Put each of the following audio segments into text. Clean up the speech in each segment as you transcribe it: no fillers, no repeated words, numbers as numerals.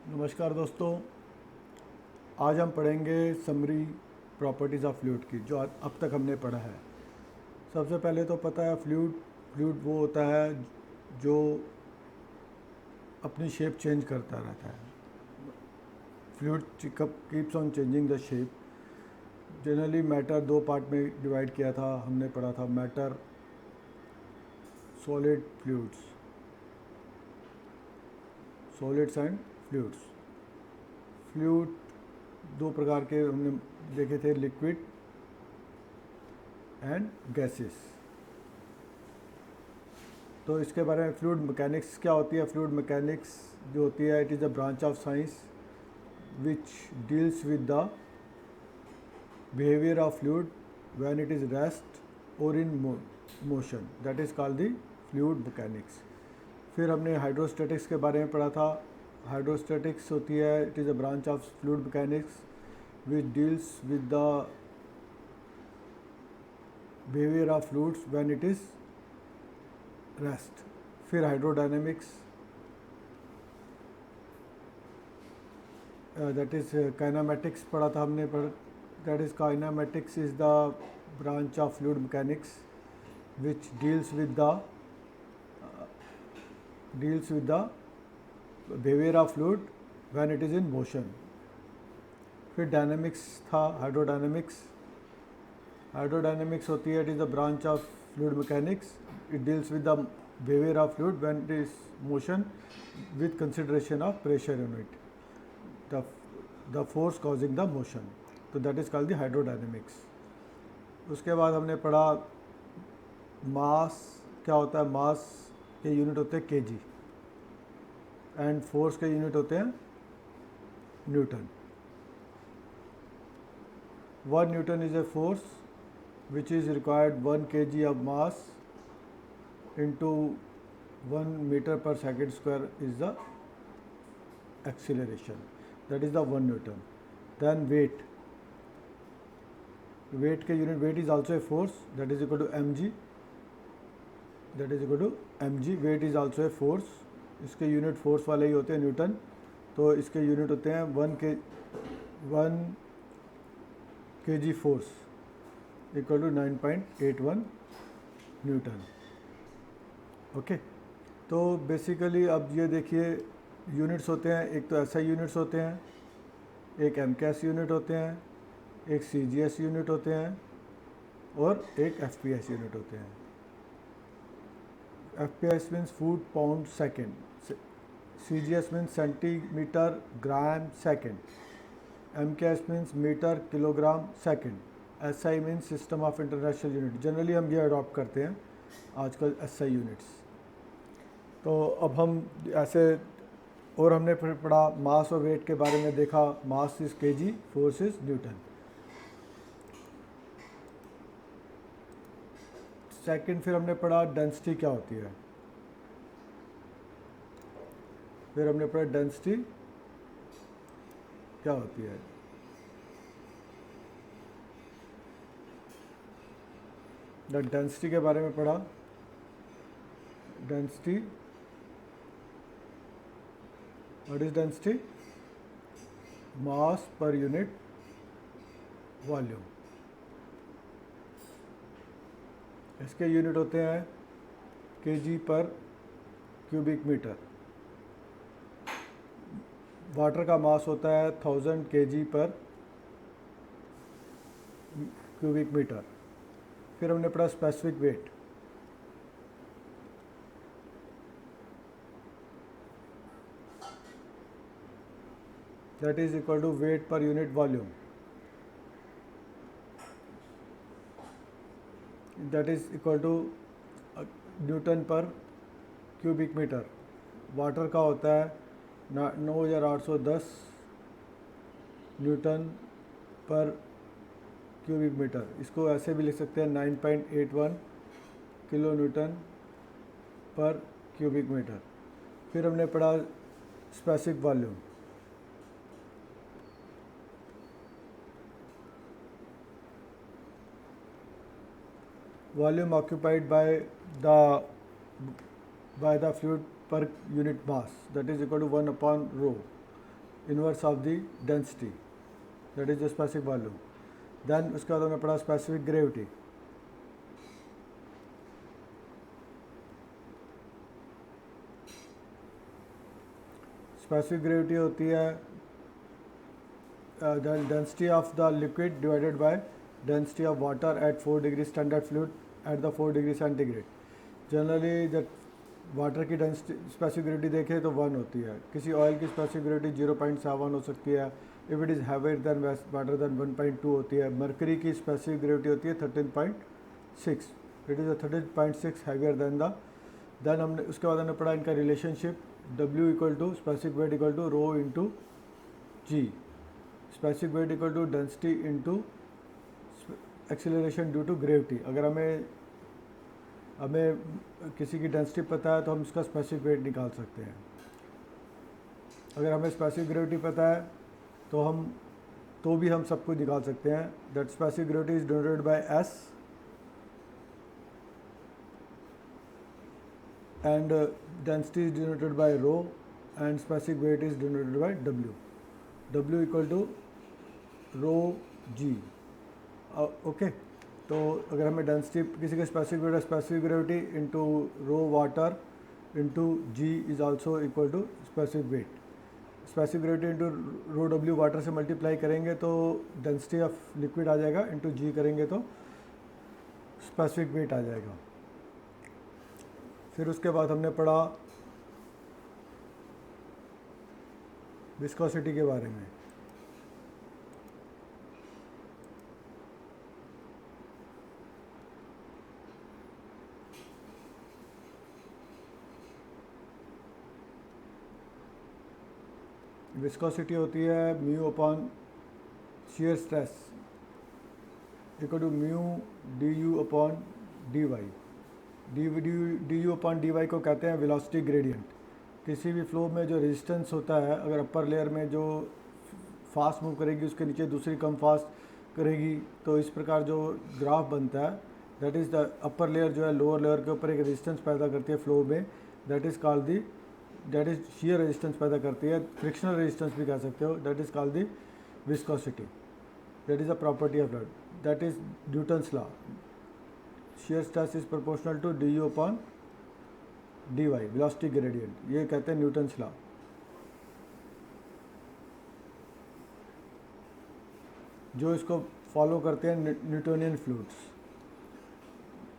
नमस्कार दोस्तों। आज हम पढ़ेंगे समरी प्रॉपर्टीज़ ऑफ फ्लूइड की जो अब तक हमने पढ़ा है। सबसे पहले तो पता है फ्लूइड फ्लूइड वो होता है जो अपनी शेप चेंज करता रहता है। Fluid keeps on changing the shape. Generally matter दो पार्ट में डिवाइड किया था, हमने पढ़ा था matter, solid, fluids, solids and fluids. Fluid दो प्रकार के हमने देखे थे, लिक्विड एंड गैसेस। तो इसके बारे में फ्लूइड मैकेनिक्स क्या होती है। फ्लूइड मैकेनिक्स जो होती है, it is a branch of science which deals with the behaviour of fluid when it is rest और in motion, that is called the fluid mechanics. फिर हमने हाइड्रोस्टैटिक्स के बारे में पढ़ा था। हाइड्रोस्टैटिक्स होती है, it is a branch of fluid mechanics which deals with the behaviour of fluids when it is rest. फिर हाइड्रोडायनेमिक्स, दैट इज़ काइनेमेटिक्स पढ़ा था हमने, that is kinematics is the branch of fluid mechanics which deals with the behaviour of fluid when it is in motion. फिर dynamics था, hydrodynamics. Hydrodynamics होती है, it is the branch of fluid mechanics, it deals with the behaviour of fluid when it is motion with consideration of pressure unit, the force causing the motion. तो that is called the hydrodynamics. उसके बाद हमने पढ़ा मास क्या होता है। मास के unit होते हैं केजी एंड फोर्स के यूनिट होते हैं Newton. 1 Newton is a force which is required 1 kg of mass into 1 meter per second square is the acceleration, that is the 1 Newton. Then weight के unit, weight is also a force, that is equal to mg, weight is also a force। इसके unit force वाले ही होते हैं Newton, तो इसके unit होते हैं 1 kg force equal to 9.81 newton. Okay, तो बेसिकली अब ये देखिए यूनिट्स होते हैं, एक तो एसआई यूनिट्स होते हैं, एक एमकेएस यूनिट होते हैं, एक सीजीएस यूनिट होते हैं और एक एफपीएस यूनिट होते हैं। FPS means foot pound second, CGS means centimetre gram second, MKS means metre kilogram second, SI means system of international unit. Generally हम ये अडॉप्ट करते हैं आजकल SI यूनिट्स। तो अब हम ऐसे, और हमने फिर पढ़ा मास और वेट के बारे में देखा। Mass is KG, force is Newton. Second फिर हमने पढ़ा डेंसिटी क्या होती है। फिर हमने पढ़ा डेंसिटी क्या होती है। डेंसिटी के बारे में पढ़ा। Density, what is density? मास पर यूनिट वॉल्यूम। इसके यूनिट होते हैं केजी पर क्यूबिक मीटर। वाटर का मास होता है 1000 kg पर क्यूबिक मीटर। फिर हमने पढ़ा specific weight. That is equal to weight per unit volume, that is equal to newton per cubic metre. Water का होता है 9810 न्यूटन पर क्यूबिक मीटर। इसको ऐसे भी लिख सकते हैं 9.81 kilo Newton per cubic metre. फिर हमने पढ़ा specific volume. Volume occupied by the fluid per unit mass, that is equal to 1 upon rho, inverse of the density, that is the specific volume. Then उसके बाद हमने पढ़ा specific gravity. Specific gravity होती है density of the liquid divided by density of water at 4 degree standard fluid at the 4 degree centigrade. Generally जब water की density specific gravity देखें तो 1 होती है, किसी ऑयल की स्पेसिफिक ग्रेविटी 0.7 हो सकती है, if it is heavier than water then 1.2 होती है। मर्करी की स्पेसिफिक ग्रेविटी होती है 13.6, इट इज़ 13.6 हैवियर देन हमने उसके बाद हमने पढ़ा इनका relationship W equal to specific weight equal to rho into g. Specific weight equal to density into acceleration due to gravity. अगर हमें किसी की डेंसिटी पता है तो हम इसका स्पेसिफिक वेट निकाल सकते हैं। अगर हमें स्पेसिफिक ग्रेविटी पता है तो भी हम सब कुछ निकाल सकते हैं। That specific gravity is denoted bye S and density is denoted by rho and specific weight is denoted by W. W equal to rho G. Okay, तो अगर हमें डेंसिटी किसी का स्पेसिफिक वेट है, specific gravity into rho water into g is also equal to specific weight. Specific gravity into rho डब्ल्यू water से multiply करेंगे तो डेंसिटी ऑफ लिक्विड आ जाएगा, इंटू जी करेंगे तो स्पेसिफिक वेट आ जाएगा। फिर उसके बाद हमने पढ़ा विस्कोसिटी के बारे में। विस्कोसिटी होती है mu upon shear stress equal to mu d u upon d y. D u upon d y को कहते हैं वेलोसिटी ग्रेडियंट। किसी भी फ्लो में जो रेजिस्टेंस होता है, अगर अपर लेयर में जो फास्ट मूव करेगी उसके नीचे दूसरी कम फास्ट करेगी, तो इस प्रकार जो ग्राफ बनता है that is the upper layer जो है लोअर लेयर के ऊपर एक रेजिस्टेंस पैदा करती है फ्लो में, दैट इज़ शियर रेजिस्टेंस पैदा करती है, फ्रिक्शनल रेजिस्टेंस भी कह सकते हो, that is called the viscosity. That is a property of fluid, that is Newton's law. shear stress is proportional to du upon dy, velocity gradient, ये कहते हैं न्यूटन्स लॉ। जो इसको फॉलो करते हैं न्यूटोनियन फ्लूइड्स।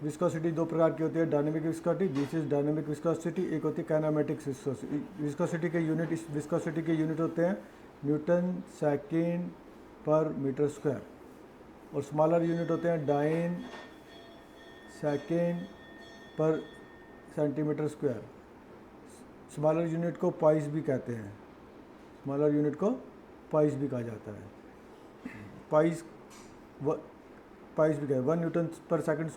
विस्कोसिटी दो प्रकार की होती है, dynamic viscosity, this is dynamic viscosity, एक होती है काइनेमेटिक विस्कोसिटी। विस्कोसिटी के यूनिट, इस विस्कोसिटी के यूनिट होते हैं Newton second per metre square, और स्मॉलर यूनिट होते हैं डाइन सेकेंड पर सेंटीमीटर स्क्वायर। स्मॉलर यूनिट को पाइस भी कहते हैं, स्मॉलर यूनिट को पाइस भी कहा जाता है। पाइस भी कहते हैं 1 newton per second,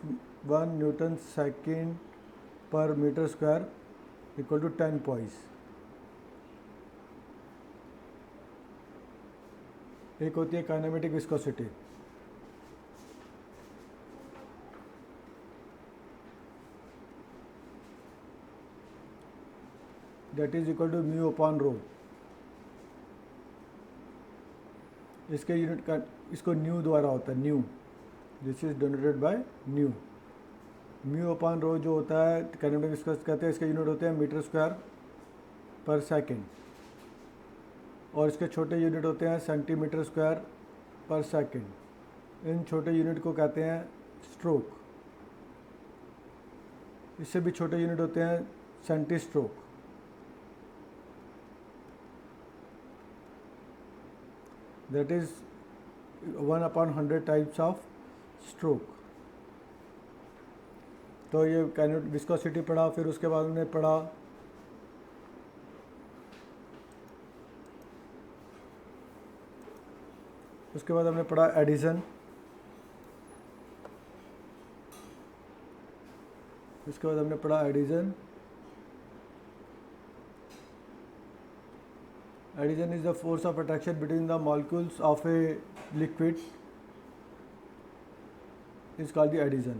1 newton second per metre square equal to 10 poise. एक होती है kinematic viscosity, that is equal to mu upon rho. इसके यूनिट का, इसको न्यू द्वारा होता है, nu, this is denoted by nu. Mu upon rho जो होता है काइनेमेटिक विस्कोसिटी कहते हैं, इसके यूनिट होते हैं मीटर स्क्वायर पर सेकेंड, और इसके छोटे यूनिट होते हैं सेंटीमीटर स्क्वायर पर सेकेंड। इन छोटे यूनिट को कहते हैं स्ट्रोक। इससे भी छोटे यूनिट होते हैं centi stroke. That is 1/100 types of stroke. तो ये काइनेमेटिक विस्कोसिटी पढ़ा। फिर उसके बाद हमने पढ़ा एडिशन। उसके बाद हमने पढ़ा addition. Adhesion is the force of attraction between the molecules of a liquid, is called the adhesion.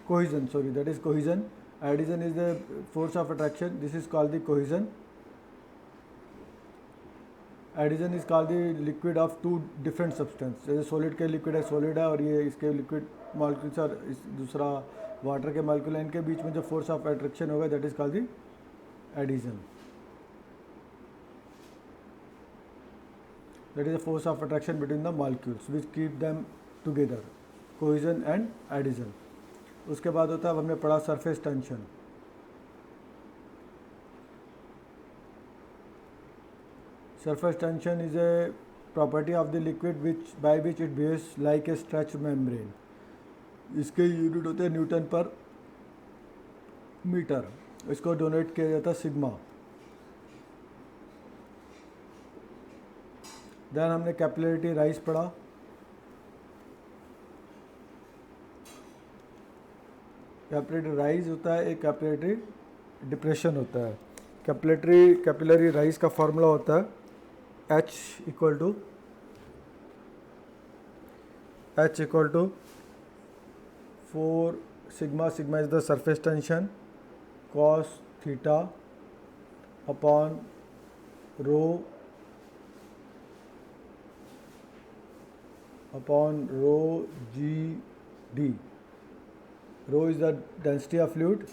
Cohesion, sorry, that is cohesion. Adhesion is the force of attraction, this is called the cohesion. Adhesion is called the liquid of two different substance, जैसे solid के liquid है और ये इसके liquid molecules और इस दूसरा water के मॉलिक्यूल है, इनके बीच में जो फोर्स ऑफ अट्रैक्शन होगा that is called the adhesion. That is the force of attraction between the molecules which keep them together, cohesion and adhesion. उसके बाद होता है, अब हमने पढ़ा surface tension. Surface tension is a property of the liquid by which it behaves like a stretched membrane. इसके unit होते हैं न्यूटन पर मीटर. इसको डोनेट किया जाता है सिग्मा. देन हमने कैपिलरिटी राइज पढ़ा. कैपिलरी राइज होता है, एक कैपिलरी डिप्रेशन होता है. कैपिलरी राइज का फॉर्मूला होता है H equal to 4 sigma. Sigma is the surface tension cos theta upon rho g d. Rho is the density of fluid,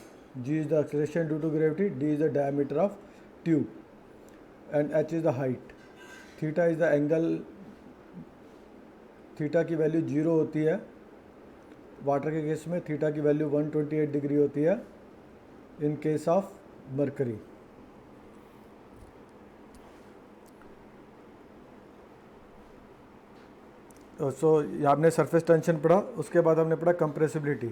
g is the acceleration due to gravity, d is the diameter of tube, and h is the height. Theta is the angle. Theta की value 0 होती है water के case में, theta की value 128 degree होती है in case of mercury. So आपने surface tension पढ़ा. उसके बाद हमने पढ़ा कंप्रेसिबिलिटी.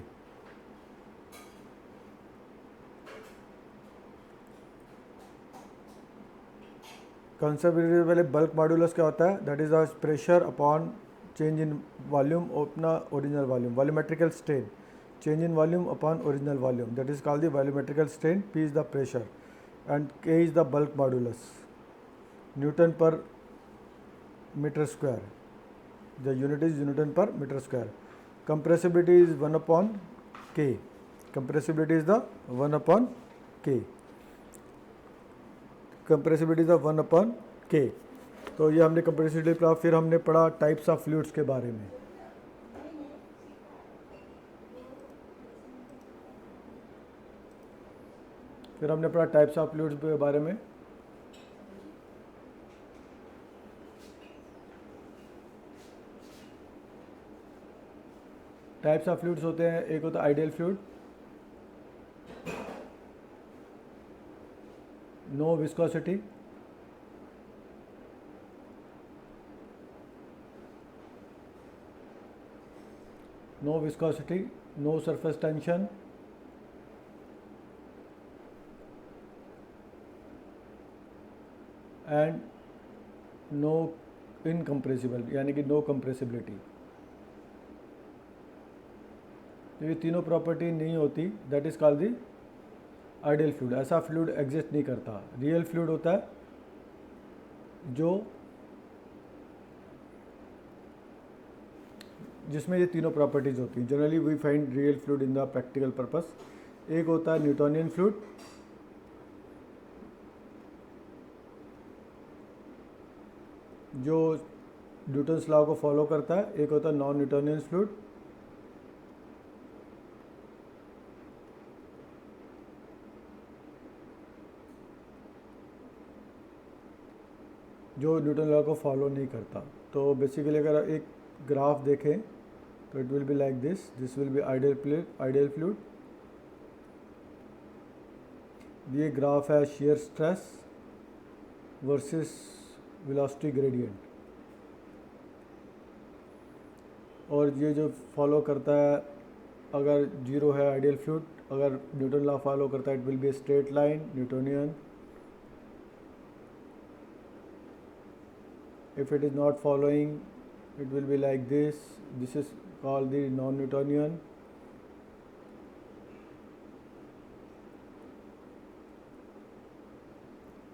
कंप्रेसिबिलिटी वाले बल्क मॉड्यूलस क्या होता है, that is the pressure upon change in volume अपना original volume. Volumetrical strain, change in volume upon original volume, that is called the volumetrical strain. P is the pressure and K is the bulk modulus. Newton per metre square, the unit is Newton per meter square. Compressibility is 1 upon K. Compressibility is the 1 upon K. Compressibility is the 1 upon K. तो ये हमने compressibility पढ़ा. फिर हमने पढ़ा types of fluids के बारे में. फिर हमने पढ़ा टाइप्स ऑफ फ्लूइड्स के बारे में. टाइप्स ऑफ फ्लूइड्स होते हैं, एक होता है ideal fluid, no viscosity, no surface tension, and no incompressible यानी कि नो कंप्रेसिबिलिटी. ये तीनों प्रॉपर्टी नहीं होती, that is called the ideal fluid. ऐसा फ्लूइड एग्जिस्ट नहीं करता. रियल फ्लूइड होता है जिसमें ये तीनों प्रॉपर्टीज होती हैं. Generally we find real fluid in the practical purpose. एक होता है न्यूटोनियन फ्लूइड, जो न्यूटन्स लॉ को फॉलो करता है. एक होता है नॉन न्यूटोनियन फ्लूइड, जो न्यूटन लॉ को फॉलो नहीं करता. तो बेसिकली अगर एक ग्राफ देखें तो it will be like this will be ideal fluid. ये ग्राफ है shear stress versus velocity gradient, और ये जो फॉलो करता है अगर 0 है आइडियल फ्लूइड, अगर न्यूटन लॉ फॉलो करता है it will B a straight line Newtonian. If it is not following, it will be like this. This is called the non-Newtonian.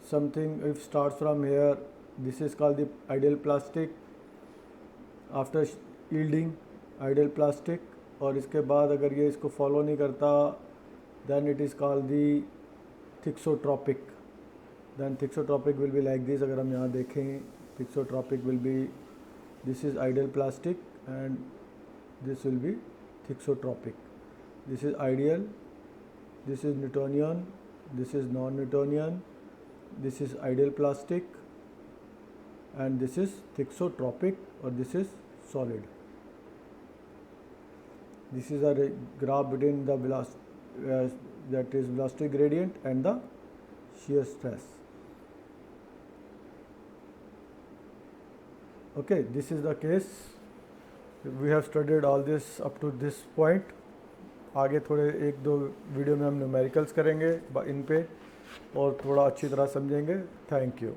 Something if starts from here, this is called the ideal plastic. After yielding, ideal plastic. और इसके बाद अगर ये इसको follow नहीं करता, then it is called the thixotropic. Then thixotropic will be like this. अगर हम यहाँ देखें Thixotropic will be, this is ideal plastic and this will be thixotropic. This is ideal, this is Newtonian, this is non-Newtonian, this is ideal plastic, and this is thixotropic, or this is solid. This is a graph between the that is velocity gradient and the shear stress. Okay, this is the case. We have studied all this up to this point. आगे थोड़े एक दो video में हम numericals करेंगे इन पे और थोड़ा अच्छी तरह समझेंगे. Thank you.